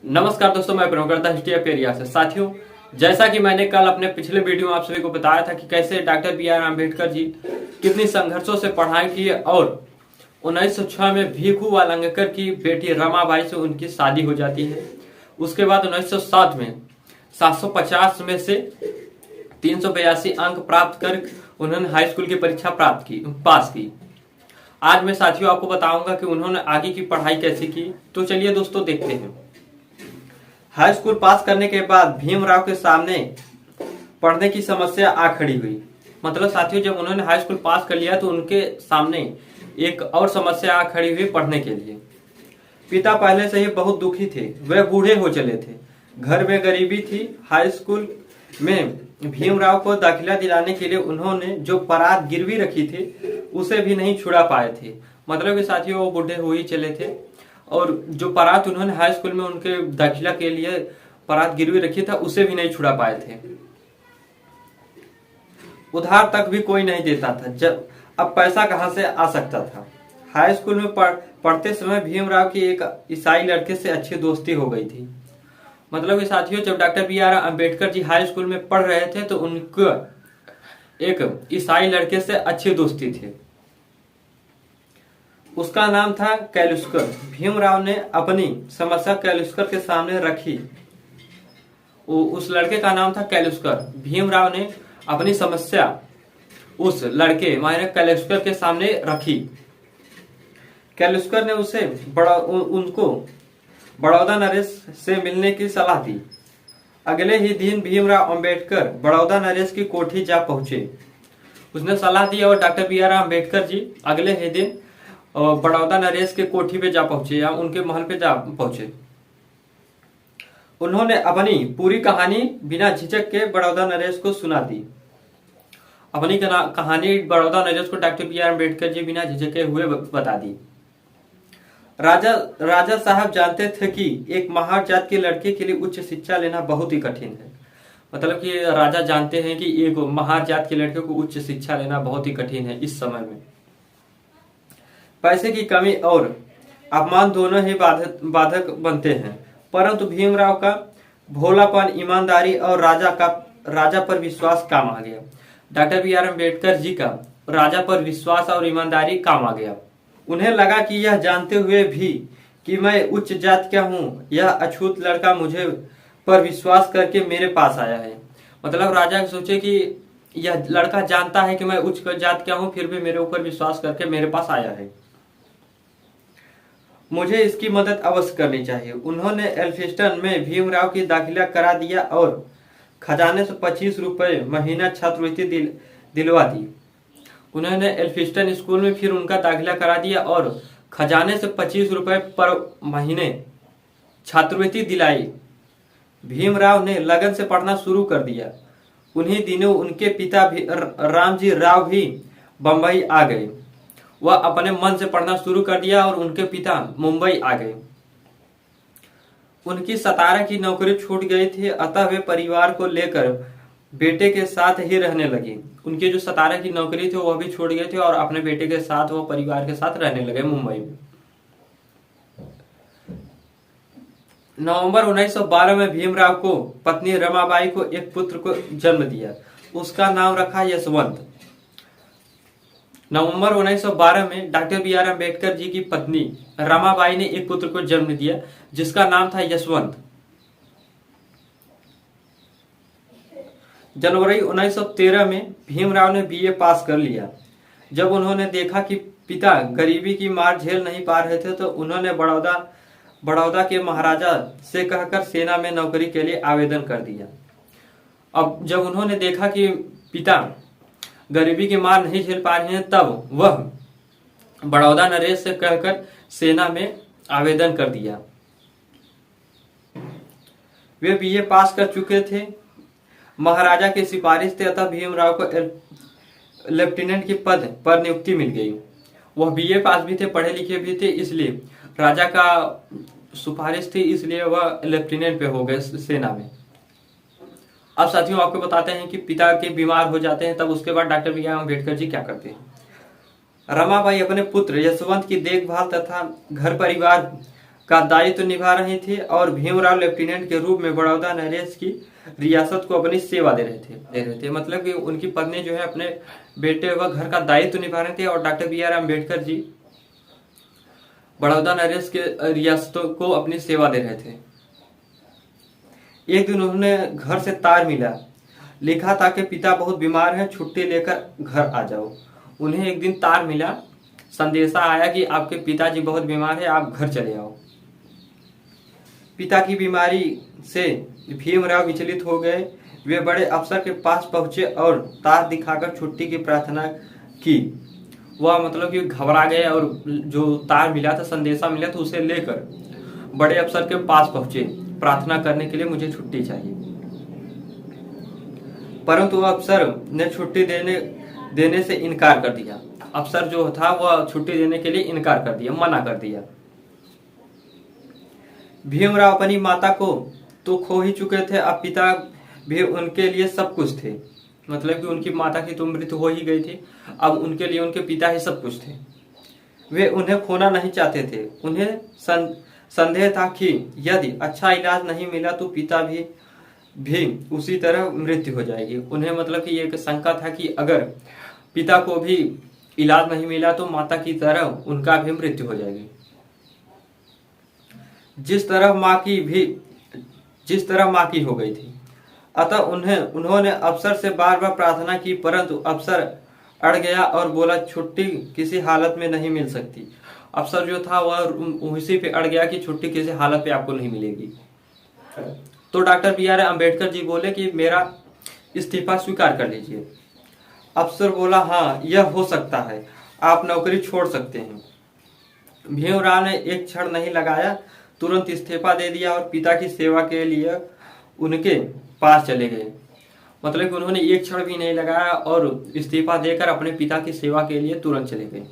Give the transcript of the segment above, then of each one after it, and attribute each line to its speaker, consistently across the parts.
Speaker 1: नमस्कार दोस्तों, मैं प्रेम करता हिस्ट्री एरिया से। साथियों, जैसा कि मैंने कल अपने पिछले वीडियो में आप सभी को बताया था कि कैसे डॉक्टर बी आर अम्बेडकर जी कितनी संघर्षों से पढ़ाई की और 1906 में भीखू वालंगकर की बेटी रमाबाई से उनकी शादी हो जाती है। उसके बाद 1907 में 750 में से 382 अंक प्राप्त कर उन्होंने हाई स्कूल की परीक्षा पास की। आज मैं साथियों आपको बताऊंगा कि उन्होंने आगे की पढ़ाई कैसे की। तो चलिए दोस्तों देखते हैं। हाई स्कूल पास करने के बाद भीमराव के सामने पढ़ने की समस्या आ खड़ी हुई। मतलब साथियों, जब उन्होंने हाई स्कूल पास कर लिया तो उनके सामने एक और समस्या आ खड़ी हुई पढ़ने के लिए। पिता पहले से ही बहुत दुखी थे, वे बूढ़े हो चले थे, घर में गरीबी थी। हाई स्कूल में भीमराव को दाखिला दिलाने के लिए उन्होंने जो परात गिरवी रखी थी उसे भी नहीं छुड़ा पाए थे। मतलब कि साथियों, वो बूढ़े हो ही चले थे और जो परात उन्होंने हाई स्कूल में उनके दाखिला के लिए परात गिरवी रखी था उसे भी नहीं छुड़ा पाए थे। उधार तक भी कोई नहीं देता था। जब अब पैसा कहां से आ सकता था। हाई स्कूल में पढ़ते समय भीमराव की एक ईसाई लड़के से अच्छी दोस्ती हो गई थी। मतलब कि साथियों, जब doctor B R Ambedkar ji high school में पढ़ रहे थे तो उनको एक ईसाई लड़के से अच्छी दोस्ती थी। उसका नाम था कैलुस्कर। भीमराव ने अपनी समस्या कैलुस्कर के सामने रखी। उस लड़के का नाम था कैलुस्कर। भीमराव ने अपनी समस्या उस लड़के माने कैलुस्कर के सामने रखी। कैलुस्कर ने उनको बड़ौदा नरेश से मिलने की सलाह दी। अगले ही दिन भीमराव अम्बेडकर बड़ौदा नरेश की कोठी जा पहुंचे। उसने सलाह दी और डॉक्टर बी आर अम्बेडकर जी अगले ही दिन बड़ौदा नरेश के कोठी पे जा पहुंचे या उनके महल पे जा पहुंचे। उन्होंने अपनी पूरी कहानी बिना झिझक के बड़ौदा नरेश को सुना दी। अपनी कहानी बड़ौदा नरेश को डॉक्टर बी आर अम्बेडकर जी बिना झिझके हुए बता दी। राजा साहब जानते थे कि एक महार जात के लड़के के लिए उच्च शिक्षा लेना बहुत ही कठिन है। मतलब कि राजा जानते हैं कि एक महार जात के लड़के को उच्च शिक्षा लेना बहुत ही कठिन है इस समय में। पैसे की कमी और अपमान दोनों ही बाधक बनते हैं, परंतु भीमराव का भोलापन, ईमानदारी और राजा पर विश्वास काम आ गया। डॉक्टर बी आर अम्बेडकर जी का राजा पर विश्वास और ईमानदारी काम आ गया। उन्हें लगा कि यह जानते हुए भी कि मैं उच्च जात का हूँ, यह अछूत लड़का मुझे पर विश्वास करके मेरे पास आया है। मतलब राजा सोचे कि यह लड़का जानता है कि मैं उच्च जात का हूँ, फिर भी मेरे ऊपर विश्वास करके मेरे पास आया है, मुझे इसकी मदद अवश्य करनी चाहिए। उन्होंने एल्फिस्टन में भीमराव की दाखिला करा दिया और खजाने से 25 रुपए महीना छात्रवृत्ति दिलवा दी। उन्होंने एल्फिस्टन स्कूल में फिर उनका दाखिला करा दिया और खजाने से 25 रुपए पर महीने छात्रवृत्ति दिलाई। भीमराव ने लगन से पढ़ना शुरू कर दिया। उन्हीं दिनों उनके पिता रामजी राव भी बंबई आ गए। वह अपने मन से पढ़ना शुरू कर दिया और उनके पिता मुंबई आ गए। उनकी 17 की नौकरी छूट गई थी, अतः वे परिवार को लेकर बेटे के साथ ही रहने लगे। उनकी जो 17 की नौकरी थी वह भी छूट गई थी और अपने बेटे के साथ वो परिवार के साथ रहने लगे मुंबई में। नवंबर 1912 में भीमराव को पत्नी रमाबाई को एक पुत्र को जन्म दिया। उसका नाम रखा यशवंत। नवंबर 1912 में डॉक्टर बी आर अम्बेडकर जी की पत्नी रमाबाई ने एक पुत्र को जन्म दिया जिसका नाम था यशवंत। जनवरी 1913 में भीमराव ने बीए पास कर लिया। जब उन्होंने देखा कि पिता गरीबी की मार झेल नहीं पा रहे थे तो उन्होंने बड़ौदा के महाराजा से कहकर सेना में नौकरी के लिए आवेदन कर दिया। अब जब उन्होंने देखा कि पिता गरीबी की मार नहीं झेल पा रहे हैं तब वह बड़ौदा नरेश से कहकर सेना में आवेदन कर दिया। वे बीए पास कर चुके थे, महाराजा की सिफारिश थे, अतः भीमराव को लेफ्टिनेंट की पद पर नियुक्ति मिल गई। वह बीए पास भी थे, पढ़े लिखे भी थे, इसलिए राजा का सिफारिश थी, इसलिए वह लेफ्टिनेंट पे हो गए सेना में। अब साथियों आपको बताते हैं कि पिता के बीमार हो जाते हैं, तब उसके बाद डॉक्टर बी आर अम्बेडकर जी क्या करते हैं। रमाबाई अपने पुत्र यशवंत की देखभाल तथा घर परिवार का दायित्व निभा रही थी और भीमराव लेफ्टिनेंट के रूप में बड़ौदा नरेश की रियासत को अपनी सेवा दे रहे थे। मतलब कि उनकी पत्नी जो है अपने बेटे व घर का दायित्व निभा रहे थे और डॉक्टर बी आर अम्बेडकर जी बड़ौदा नरेश के रियासतों को अपनी सेवा दे रहे थे। एक दिन उन्होंने घर से तार मिला, लिखा था कि पिता बहुत बीमार हैं, छुट्टी लेकर घर आ जाओ। उन्हें एक दिन तार मिला, संदेशा आया कि आपके पिताजी बहुत बीमार है, आप घर चले आओ। पिता की बीमारी से भीमराव विचलित हो गए। वे बड़े अफसर के पास पहुंचे और तार दिखाकर छुट्टी की प्रार्थना की। वह मतलब कि घबरा गए और जो तार मिला था, संदेशा मिला था, उसे लेकर बड़े अफसर के पास पहुंचे प्रार्थना करने के लिए, मुझे छुट्टी चाहिए। परंतु अफसर ने छुट्टी देने से इनकार कर दिया। अफसर जो था वह छुट्टी देने के लिए इनकार कर दिया, मना कर दिया। भीमराव अपनी माता को तो खो ही चुके थे, अब पिता भी उनके लिए सब कुछ थे। मतलब कि उनकी माता की तो मृत्यु हो ही गई थी, अब उनके लिए उनके पिता ही सब कुछ थे। वे उन्हें खोना नहीं चाहते थे। उन्हें संदेह था कि यदि अच्छा इलाज नहीं मिला तो पिता भी उसी तरह मृत्यु हो जाएगी। उन्हें मतलब कि एक शंका था कि अगर पिता को भी इलाज नहीं मिला तो माता की तरह उनका भी मृत्यु हो जाएगी। जिस तरह माँ की हो गई थी। अतः उन्होंने अफसर से बार बार प्रार्थना की, परंतु अफसर अड़ गया और बोला छुट्टी किसी हालत में नहीं मिल सकती। अफसर जो था वह उसी पे अड़ गया कि छुट्टी किसी हालत पे आपको नहीं मिलेगी। तो डॉक्टर बी आर अम्बेडकर जी बोले कि मेरा इस्तीफा स्वीकार कर लीजिए। अफसर बोला हाँ, यह हो सकता है, आप नौकरी छोड़ सकते हैं। भीमराव ने एक क्षण नहीं लगाया, तुरंत इस्तीफा दे दिया और पिता की सेवा के लिए उनके पास चले गए। मतलब कि उन्होंने एक क्षण भी नहीं लगाया और इस्तीफा देकर अपने पिता की सेवा के लिए तुरंत चले गए।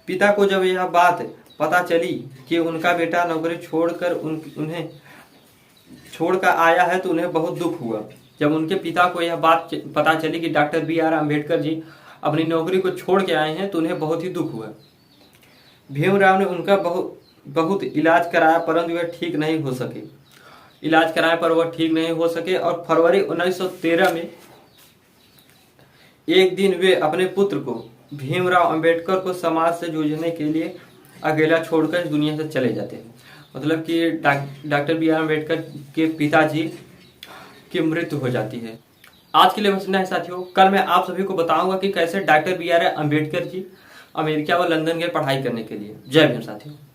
Speaker 1: पिता को जब यह बात पता चली कि उनका बेटा नौकरी छोड़कर उन्हें छोड़कर आया है तो उन्हें बहुत दुख हुआ। जब उनके पिता को यह बात पता चली कि डॉक्टर बी आर अम्बेडकर जी अपनी नौकरी को छोड़ के आए हैं तो उन्हें बहुत ही दुख हुआ। भीमराव ने उनका बहुत इलाज कराया, परंतु वह ठीक नहीं हो सके। इलाज कराने पर वह ठीक नहीं हो सके और फरवरी 1913 में एक दिन वे अपने पुत्र को भीमराव अंबेडकर को समाज से जूझने के लिए अकेला छोड़कर इस दुनिया से चले जाते हैं। मतलब कि डॉक्टर बी आर अम्बेडकर के पिताजी की मृत्यु हो जाती है। आज के लिए बस इतना है साथियों। कल मैं आप सभी को बताऊंगा कि कैसे doctor B R Ambedkar ji America व लंदन गए पढ़ाई करने के लिए। जय भीम साथियों।